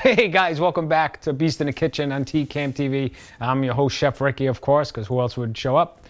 Hey guys, welcome back to Beast in the Kitchen on TcamTV. I'm your host, Chef Ricky, of course, because who else would show up?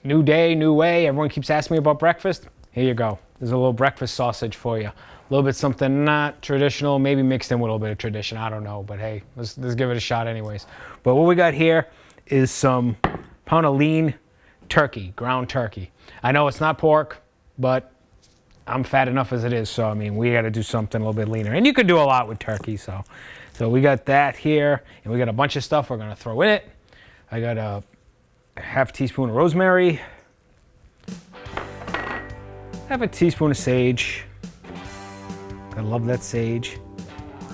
New day, new way. Everyone keeps asking me about breakfast. Here you go. There's a little breakfast sausage for you. A little bit something not traditional, maybe mixed in with a little bit of tradition. I don't know, but hey, let's give it a shot anyways. But what we got here is some pound of lean turkey, ground turkey. I know it's not pork, but I'm fat enough as it is, so I mean, we got to do something a little bit leaner. And you could do a lot with turkey, so we got that here, and we got a bunch of stuff we're gonna throw in it. I got a half teaspoon of rosemary, half a teaspoon of sage. I love that sage.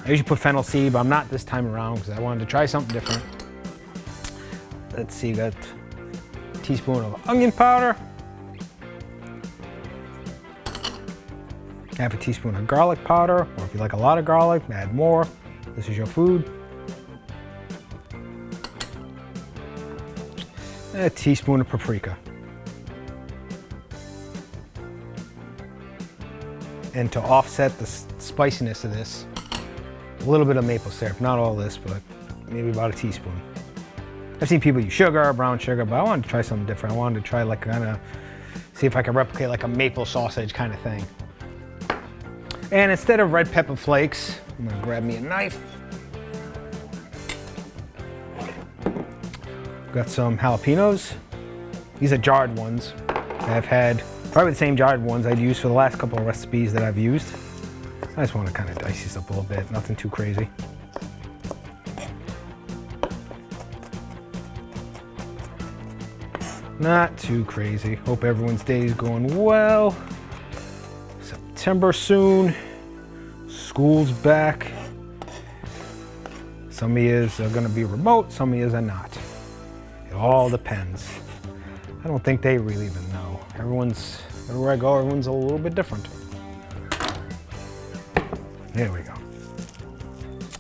I usually put fennel seed, but I'm not this time around because I wanted to try something different. Let's see, got a teaspoon of onion powder. Half a teaspoon of garlic powder, or if you like a lot of garlic, add more. This is your food. And a teaspoon of paprika. And to offset the spiciness of this, a little bit of maple syrup. Not all this, but maybe about a teaspoon. I've seen people use sugar, brown sugar, but I wanted to try something different. I wanted to try like kind of, see if I could replicate like a maple sausage kind of thing. And instead of red pepper flakes, I'm gonna grab me a knife. Got some jalapenos. These are jarred ones. I've had probably the same jarred ones I've used for the last couple of recipes that I've used. I just want to kind of dice these up a little bit, nothing too crazy. Not too crazy. Hope everyone's day is going well. September soon. School's back. Some of yous are going to be remote, some of yous are not. It all depends. I don't think they really even know. Everywhere I go, everyone's a little bit different. There we go.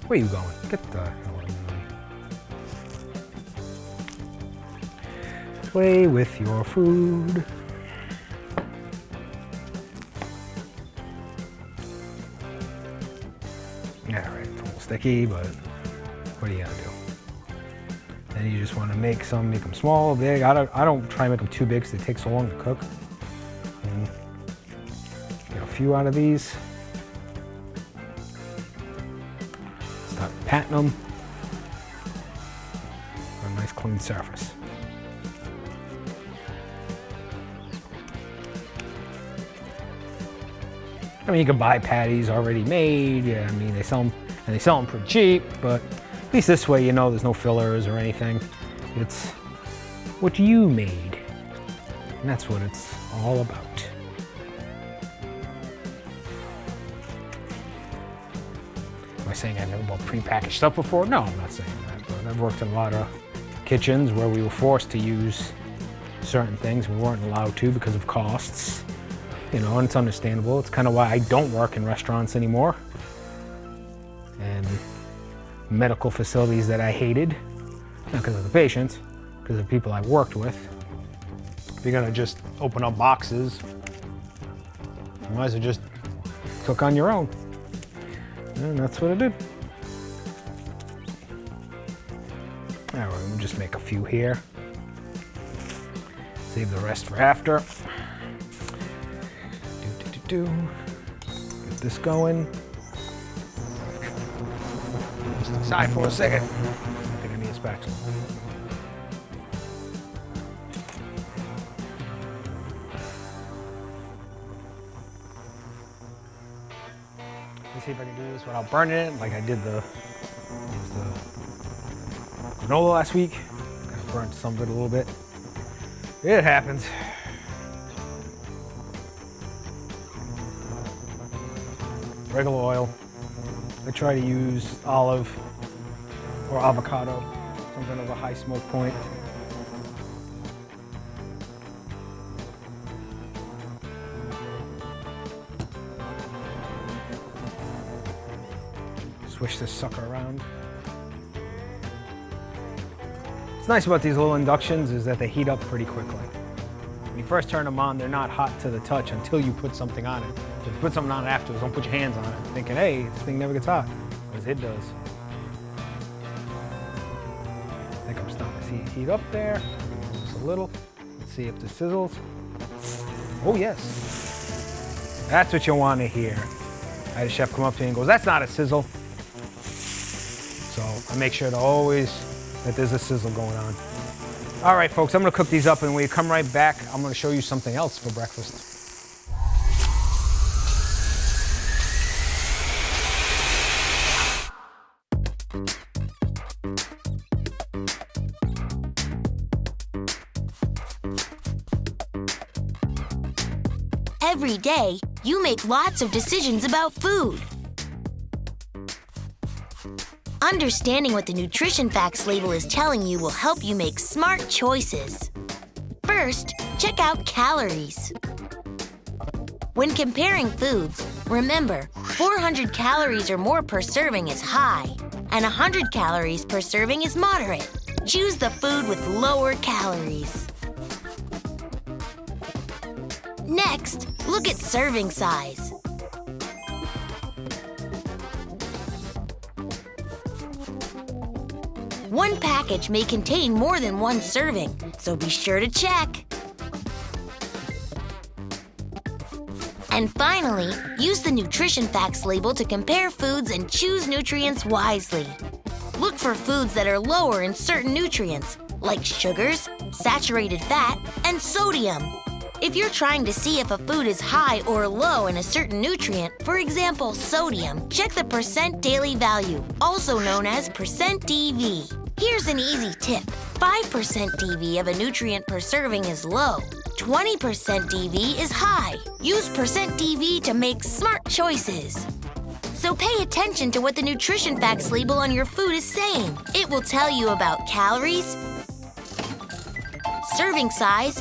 Where you going? Get the hell out of here. Play with your food. All right, it's a little sticky, but what are you gonna do? Then you just want to make them small, big. I don't try to make them too big because they take so long to cook. And get a few out of these. Start patting them on a nice clean surface. I mean, you can buy patties already made. Yeah, I mean, they sell them pretty cheap, but at least this way you know there's no fillers or anything. It's what you made, and that's what it's all about. Am I saying I've never bought prepackaged stuff before? No, I'm not saying that, but I've worked in a lot of kitchens where we were forced to use certain things we weren't allowed to because of costs. You know, and it's understandable. It's kind of why I don't work in restaurants anymore. And medical facilities that I hated, not because of the patients, because of the people I worked with. If you're gonna just open up boxes, you might as well just cook on your own. And that's what I did. All right, we'll just make a few here. Save the rest for after. Get this going. Just aside for a second. I think I need a spatula. Let's see if I can do this without burning it, like I did the granola last week. Kind of burnt some of it a little bit. It happens. Regular oil. I try to use olive or avocado, something of a high smoke point. Swish this sucker around. What's nice about these little inductions is that they heat up pretty quickly. When you first turn them on, they're not hot to the touch until you put something on it. So if you put something on it afterwards, don't put your hands on it thinking, hey, this thing never gets hot, because it does. I think I'm starting to see it heat up there, just a little. Let's see if this sizzles. Oh yes, that's what you want to hear. I had a chef come up to me and goes, that's not a sizzle. So I make sure to always that there's a sizzle going on. All right, folks, I'm gonna cook these up, and when we come right back, I'm gonna show you something else for breakfast. Every day, you make lots of decisions about food. Understanding what the nutrition facts label is telling you will help you make smart choices. First, check out calories. When comparing foods, remember, 400 calories or more per serving is high, and 100 calories per serving is moderate. Choose the food with lower calories. Next, look at serving size. One package may contain more than one serving, so be sure to check. And finally, use the nutrition facts label to compare foods and choose nutrients wisely. Look for foods that are lower in certain nutrients, like sugars, saturated fat, and sodium. If you're trying to see if a food is high or low in a certain nutrient, for example, sodium, check the percent daily value, also known as percent DV. Here's an easy tip. 5% DV of a nutrient per serving is low. 20% DV is high. Use percent DV to make smart choices. So pay attention to what the nutrition facts label on your food is saying. It will tell you about calories, serving size,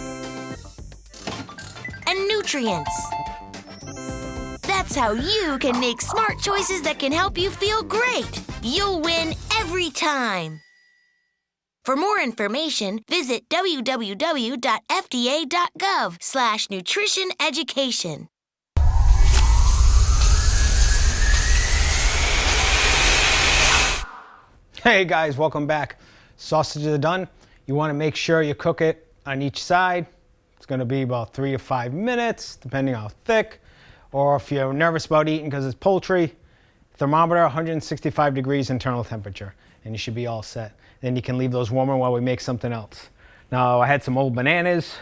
and nutrients. That's how you can make smart choices that can help you feel great. You'll win every time. For more information, visit www.fda.gov/nutrition-education. Hey guys, welcome back. Sausages are done. You want to make sure you cook it on each side. It's going to be about 3 to 5 minutes, depending how thick. Or if you're nervous about eating because it's poultry, thermometer 165 degrees internal temperature, and you should be all set. Then you can leave those warmer while we make something else. Now, I had some old bananas.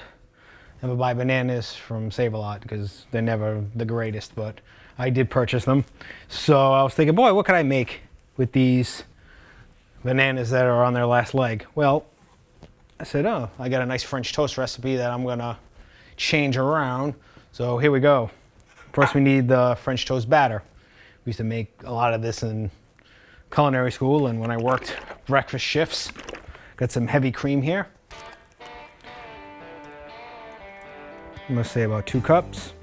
Never buy bananas from Save-A-Lot because they're never the greatest, but I did purchase them. So I was thinking, boy, what could I make with these bananas that are on their last leg? Well, I said, oh, I got a nice French toast recipe that I'm gonna change around. So here we go. First, we need the French toast batter. We used to make a lot of this in culinary school, and when I worked breakfast shifts. Got some heavy cream here. I'm gonna say about 2 cups.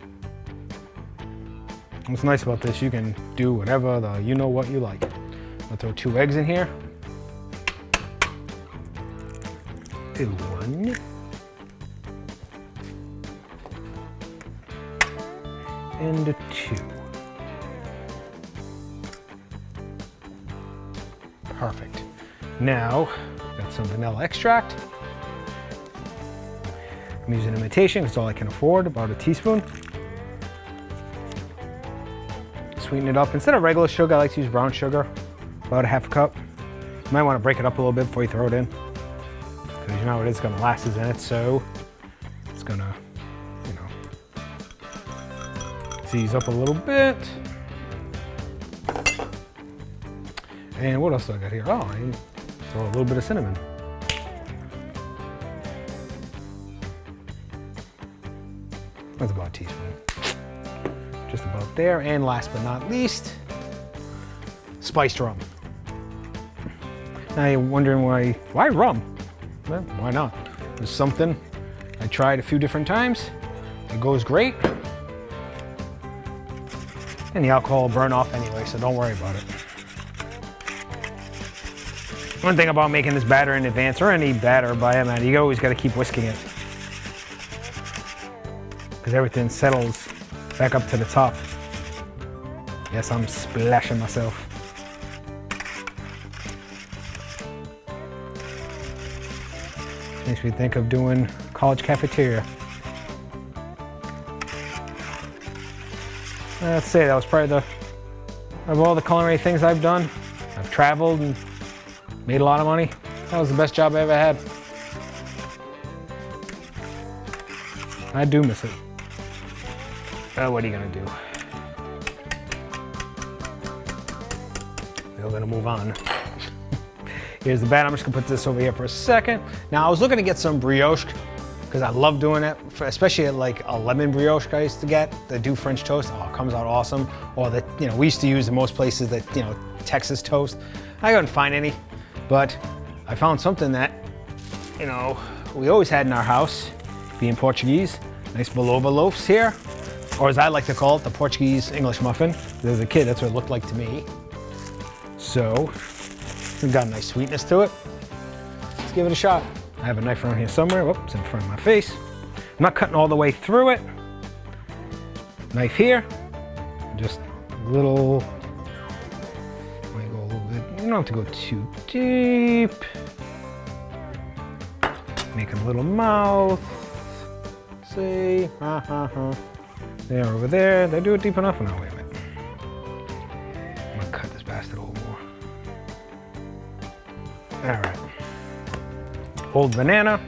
What's nice about this, you can do whatever you know what you like. I'll throw 2 eggs in here. 1. And 2. Perfect. Now, got some vanilla extract. I'm using imitation, it's all I can afford, about a teaspoon. Sweeten it up. Instead of regular sugar, I like to use brown sugar, about a 1/2 cup. You might want to break it up a little bit before you throw it in, because you know it is got molasses in it, so it's gonna, seize up a little bit. And what else do I got here? Oh, I throw a little bit of cinnamon. That's about a teaspoon. Just about there. And last but not least, spiced rum. Now you're wondering why rum? Well, why not? It's something I tried a few different times. It goes great. And the alcohol will burn off anyway, so don't worry about it. One thing about making this batter in advance, or any batter by that matter, you always got to keep whisking it, because everything settles back up to the top. Yes, I'm splashing myself. Makes me think of doing college cafeteria. Let's say that was probably of all the culinary things I've done, I've traveled and made a lot of money. That was the best job I ever had. I do miss it. What are you gonna do? We're gonna move on. Here's the batter. I'm just gonna put this over here for a second. Now I was looking to get some brioche because I love doing it, especially at like a lemon brioche I used to get. They do French toast. Oh, it comes out awesome. Or that, you know, we used to use in most places that, you know, Texas toast. I couldn't find any, but I found something that, you know, we always had in our house, being Portuguese. Nice bolova loaves here, or as I like to call it, the Portuguese English muffin. As a kid, that's what it looked like to me. So, we've got a nice sweetness to it. Let's give it a shot. I have a knife around here somewhere. Whoops, in front of my face. I'm not cutting all the way through it. Knife here. Just a little. Let me go a little bit. You don't have to go too deep. Making a little mouth. See, There, over there. Did I do it deep enough? No, wait a minute. I'm gonna cut this bastard a little more. All right. Old banana.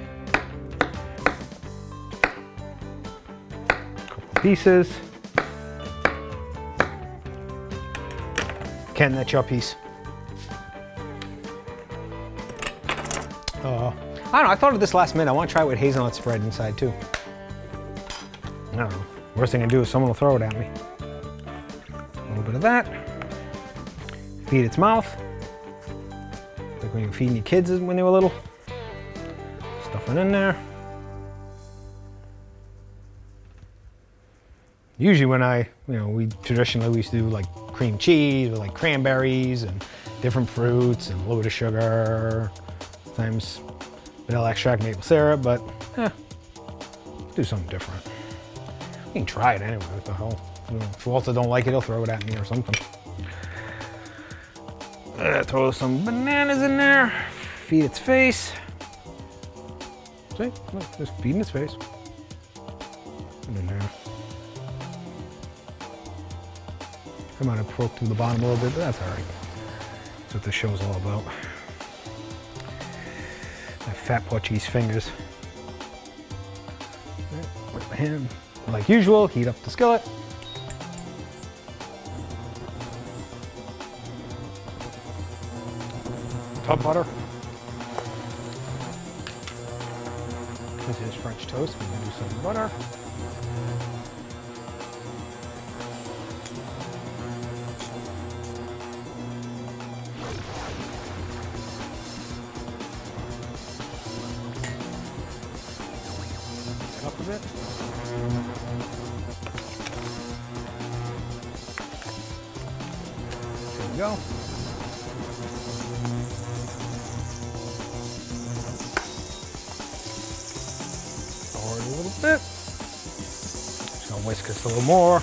Couple pieces. Ken, that's your piece. I don't know, I thought of this last minute. I want to try it with hazelnut spread inside too. I don't know. Worst thing I can do is someone will throw it at me. A little bit of that. Feed its mouth. Like when you were feeding your kids when they were little. Stuff it in there. Usually when we traditionally used to do like cream cheese with like cranberries and different fruits and a little bit of sugar. Sometimes vanilla extract, maple syrup, but do something different. You can try it anyway, what the hell. If Walter don't like it, he'll throw it at me or something. Throw some bananas in there. Feed its face. See, look, just feeding its face. Put it in there. I might have poked through the bottom a little bit, but that's all right. That's what this show's all about. My fat Portuguese fingers. With my hand. Like usual, heat up the skillet. Top butter. This is French toast. We're gonna do some butter. Up a bit. There we go. Forward a little bit. Just gonna whisk this a little more.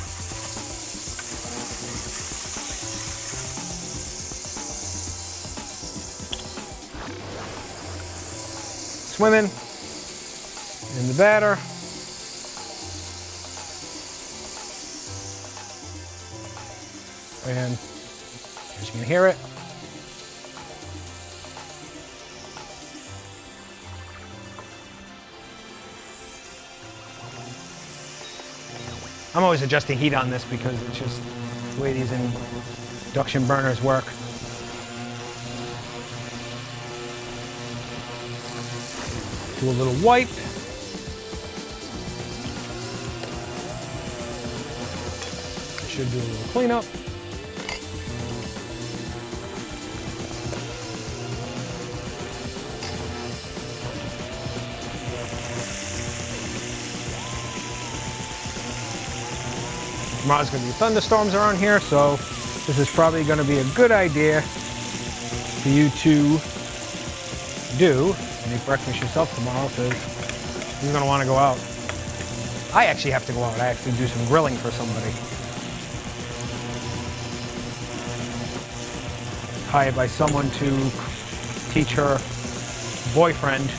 Swimming in the batter. And as you can hear it. I'm always adjusting heat on this because it's just the way these induction burners work. Do a little wipe. Should do a little cleanup. Tomorrow's going to be thunderstorms around here, so this is probably going to be a good idea for you to make breakfast yourself tomorrow because you're going to want to go out. I actually have to go out. I have to do some grilling for somebody. Hired by someone to teach her boyfriend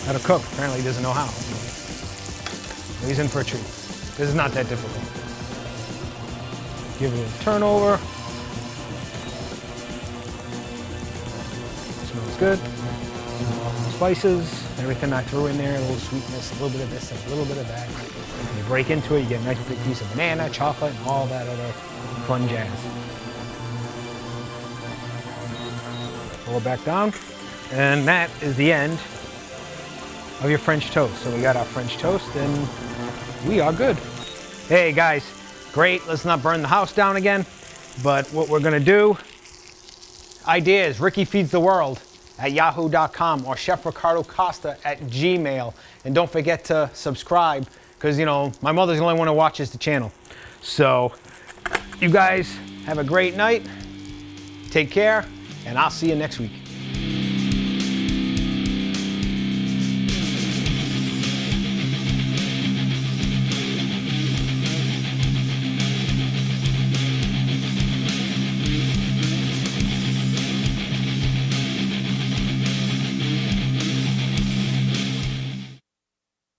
how to cook. Apparently he doesn't know how. He's in for a treat. This is not that difficult. Give it a turnover. Smells good. Spices, everything I threw in there, a little sweetness, a little bit of this, and a little bit of that. And you break into it, you get a nice big piece of banana, chocolate, and all that other fun jazz. Pull it back down, and that is the end of your French toast. So we got our French toast, and we are good. Hey guys, great, let's not burn the house down again, but what we're gonna do, ideas, Ricky Feeds the World at yahoo.com or Chef Ricardo Costa at Gmail. And don't forget to subscribe, because you know, my mother's the only one who watches the channel. So you guys have a great night, take care, and I'll see you next week.